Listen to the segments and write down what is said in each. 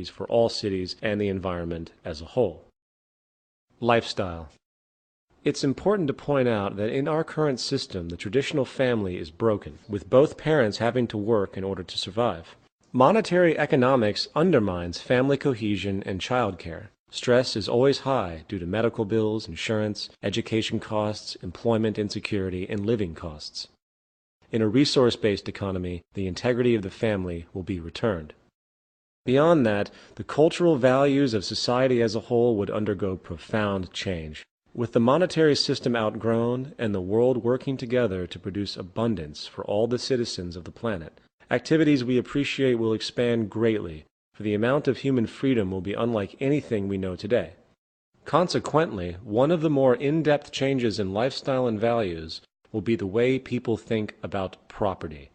for all cities and the environment as a whole. Lifestyle. It's important to point out that in our current system, the traditional family is broken, with both parents having to work in order to survive. Monetary economics undermines family cohesion and childcare. Stress is always high due to medical bills, insurance, education costs, employment insecurity, and living costs. In a resource-based economy, the integrity of the family will be returned. Beyond that, the cultural values of society as a whole would undergo profound change. With the monetary system outgrown and the world working together to produce abundance for all the citizens of the planet, activities we appreciate will expand greatly, for the amount of human freedom will be unlike anything we know today. Consequently, one of the more in-depth changes in lifestyle and values will be the way people think about property.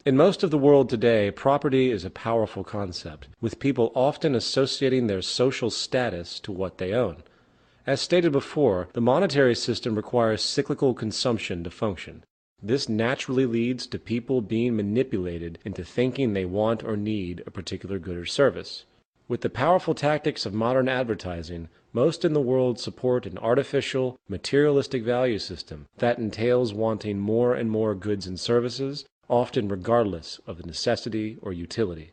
In most of the world today, property is a powerful concept, with people often associating their social status to what they own. As stated before, the monetary system requires cyclical consumption to function. This naturally leads to people being manipulated into thinking they want or need a particular good or service. With the powerful tactics of modern advertising, most in the world support an artificial, materialistic value system that entails wanting more and more goods and services, often regardless of the necessity or utility.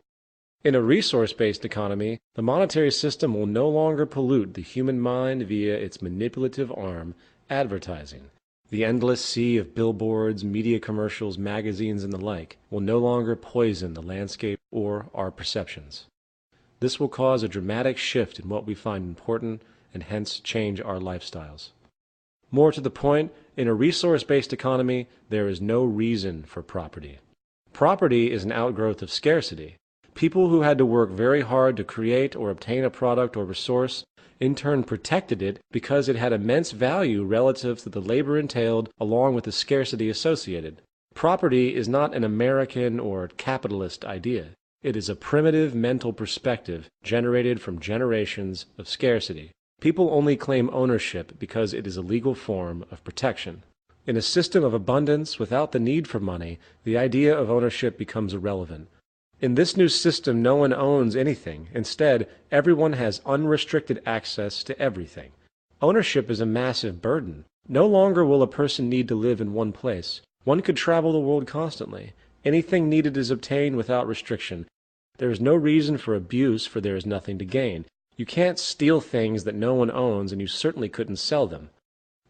In a resource-based economy, the monetary system will no longer pollute the human mind via its manipulative arm, advertising. The endless sea of billboards, media commercials, magazines, and the like will no longer poison the landscape or our perceptions. This will cause a dramatic shift in what we find important and hence change our lifestyles. More to the point, in a resource-based economy, there is no reason for property. Property is an outgrowth of scarcity. People who had to work very hard to create or obtain a product or resource in turn protected it because it had immense value relative to the labor entailed along with the scarcity associated. Property is not an American or capitalist idea. It is a primitive mental perspective generated from generations of scarcity. People only claim ownership because it is a legal form of protection. In a system of abundance without the need for money, the idea of ownership becomes irrelevant. In this new system, no one owns anything. Instead, everyone has unrestricted access to everything. Ownership is a massive burden. No longer will a person need to live in one place. One could travel the world constantly. Anything needed is obtained without restriction. There is no reason for abuse, for there is nothing to gain. You can't steal things that no one owns, and you certainly couldn't sell them.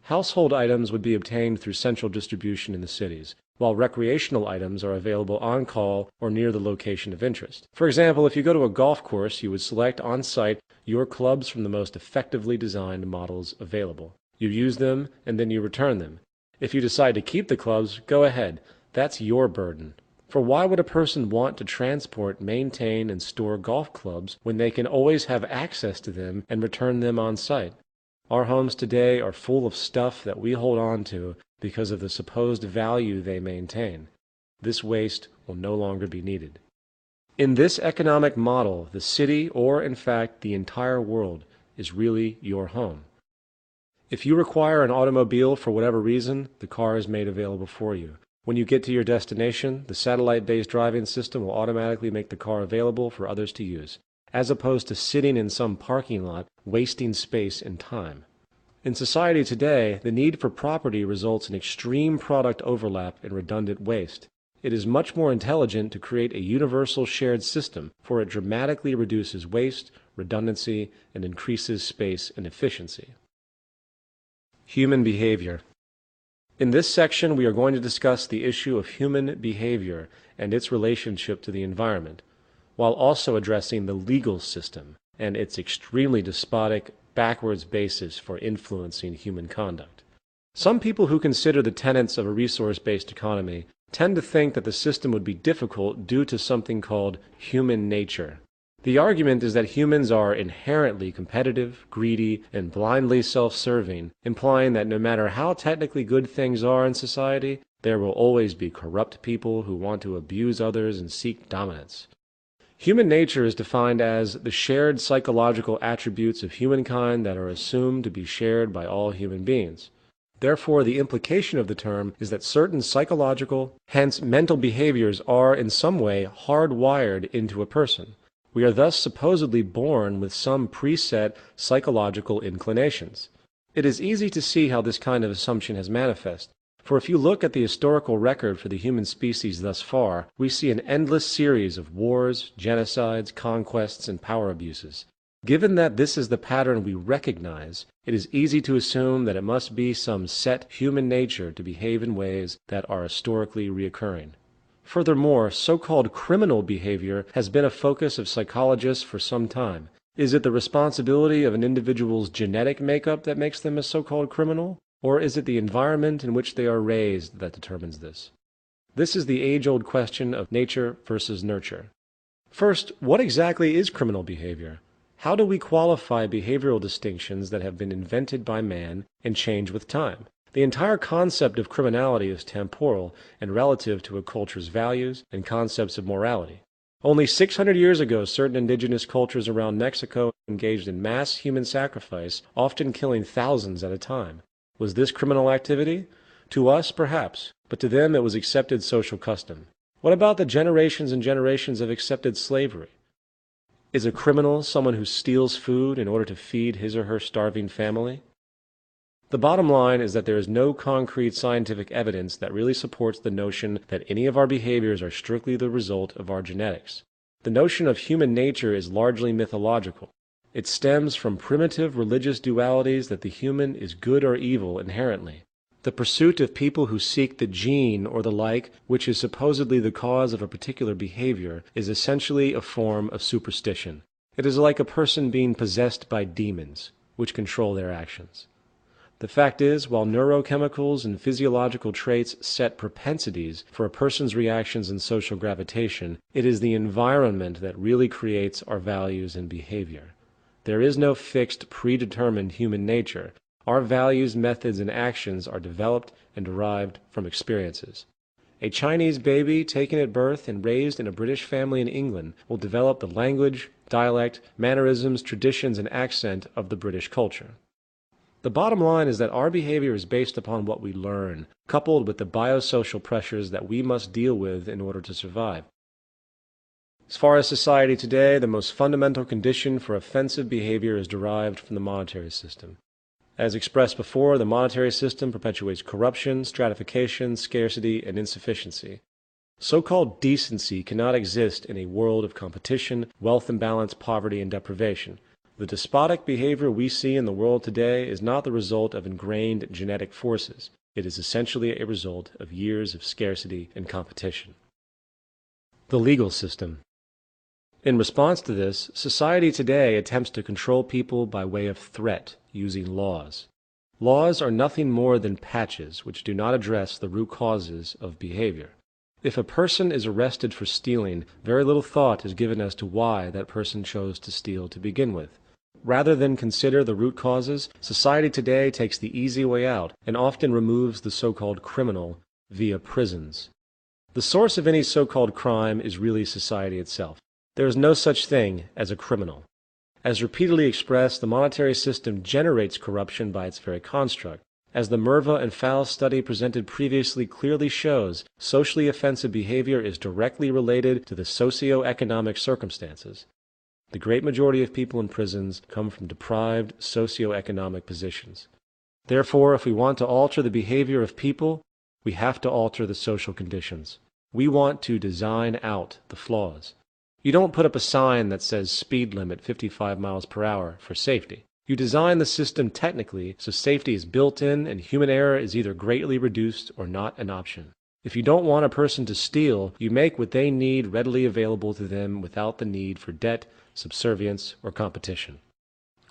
Household items would be obtained through central distribution in the cities, while recreational items are available on call or near the location of interest. For example, if you go to a golf course, you would select on site your clubs from the most effectively designed models available. You use them, and then you return them. If you decide to keep the clubs, go ahead. That's your burden. For why would a person want to transport, maintain, and store golf clubs when they can always have access to them and return them on site? Our homes today are full of stuff that we hold on to because of the supposed value they maintain. This waste will no longer be needed. In this economic model, the city, or in fact the entire world, is really your home. If you require an automobile for whatever reason, the car is made available for you. When you get to your destination, the satellite-based driving system will automatically make the car available for others to use, as opposed to sitting in some parking lot, wasting space and time. In society today, the need for property results in extreme product overlap and redundant waste. It is much more intelligent to create a universal shared system, for it dramatically reduces waste, redundancy, and increases space and efficiency. Human behavior. In this section, we are going to discuss the issue of human behavior and its relationship to the environment, while also addressing the legal system and its extremely despotic, backwards basis for influencing human conduct. Some people who consider the tenets of a resource-based economy tend to think that the system would be difficult due to something called human nature. The argument is that humans are inherently competitive, greedy, and blindly self-serving, implying that no matter how technically good things are in society, there will always be corrupt people who want to abuse others and seek dominance. Human nature is defined as the shared psychological attributes of humankind that are assumed to be shared by all human beings. Therefore, the implication of the term is that certain psychological, hence mental behaviors are in some way hardwired into a person. We are thus supposedly born with some preset psychological inclinations. It is easy to see how this kind of assumption has manifested. For if you look at the historical record for the human species thus far, we see an endless series of wars, genocides, conquests, and power abuses. Given that this is the pattern we recognize, it is easy to assume that it must be some set human nature to behave in ways that are historically reoccurring. Furthermore, so-called criminal behavior has been a focus of psychologists for some time. Is it the responsibility of an individual's genetic makeup that makes them a so-called criminal? Or is it the environment in which they are raised that determines this? This is the age-old question of nature versus nurture. First, what exactly is criminal behavior? How do we qualify behavioral distinctions that have been invented by man and change with time? The entire concept of criminality is temporal and relative to a culture's values and concepts of morality. Only 600 years ago, certain indigenous cultures around Mexico engaged in mass human sacrifice, often killing thousands at a time. Was this criminal activity? To us, perhaps, but to them it was accepted social custom. What about the generations and generations of accepted slavery? Is a criminal someone who steals food in order to feed his or her starving family? The bottom line is that there is no concrete scientific evidence that really supports the notion that any of our behaviors are strictly the result of our genetics. The notion of human nature is largely mythological. It stems from primitive religious dualities that the human is good or evil inherently. The pursuit of people who seek the gene or the like, which is supposedly the cause of a particular behavior, is essentially a form of superstition. It is like a person being possessed by demons, which control their actions. The fact is, while neurochemicals and physiological traits set propensities for a person's reactions and social gravitation, it is the environment that really creates our values and behavior. There is no fixed, predetermined human nature. Our values, methods, and actions are developed and derived from experiences. A Chinese baby taken at birth and raised in a British family in England will develop the language, dialect, mannerisms, traditions, and accent of the British culture. The bottom line is that our behavior is based upon what we learn, coupled with the biosocial pressures that we must deal with in order to survive. As far as society today, the most fundamental condition for offensive behavior is derived from the monetary system. As expressed before, the monetary system perpetuates corruption, stratification, scarcity, and insufficiency. So-called decency cannot exist in a world of competition, wealth imbalance, poverty, and deprivation. The despotic behavior we see in the world today is not the result of ingrained genetic forces. It is essentially a result of years of scarcity and competition. The legal system. In response to this, society today attempts to control people by way of threat, using laws. Laws are nothing more than patches which do not address the root causes of behavior. If a person is arrested for stealing, very little thought is given as to why that person chose to steal to begin with. Rather than consider the root causes, society today takes the easy way out and often removes the so-called criminal via prisons. The source of any so-called crime is really society itself. There is no such thing as a criminal. As repeatedly expressed, the monetary system generates corruption by its very construct. As the Merva and Fowles study presented previously clearly shows, socially offensive behavior is directly related to the socio-economic circumstances. The great majority of people in prisons come from deprived socio-economic positions. Therefore, if we want to alter the behavior of people, we have to alter the social conditions. We want to design out the flaws. You don't put up a sign that says speed limit 55 miles per hour for safety. You design the system technically so safety is built in and human error is either greatly reduced or not an option. If you don't want a person to steal, you make what they need readily available to them without the need for debt, subservience, or competition.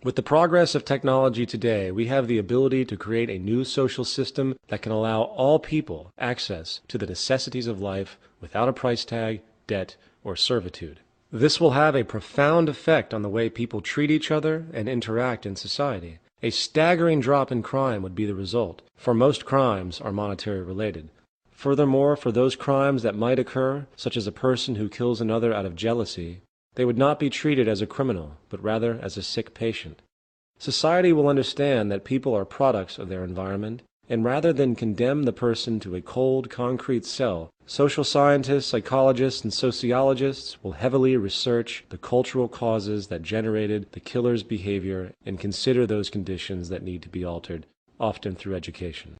With the progress of technology today, we have the ability to create a new social system that can allow all people access to the necessities of life without a price tag, debt, or servitude. This will have a profound effect on the way people treat each other and interact in society. A staggering drop in crime would be the result, for most crimes are monetary related. Furthermore, for those crimes that might occur, such as a person who kills another out of jealousy, they would not be treated as a criminal, but rather as a sick patient. Society will understand that people are products of their environment, And rather than condemn the person to a cold, concrete cell, social scientists, psychologists, and sociologists will heavily research the cultural causes that generated the killer's behavior and consider those conditions that need to be altered, often through education.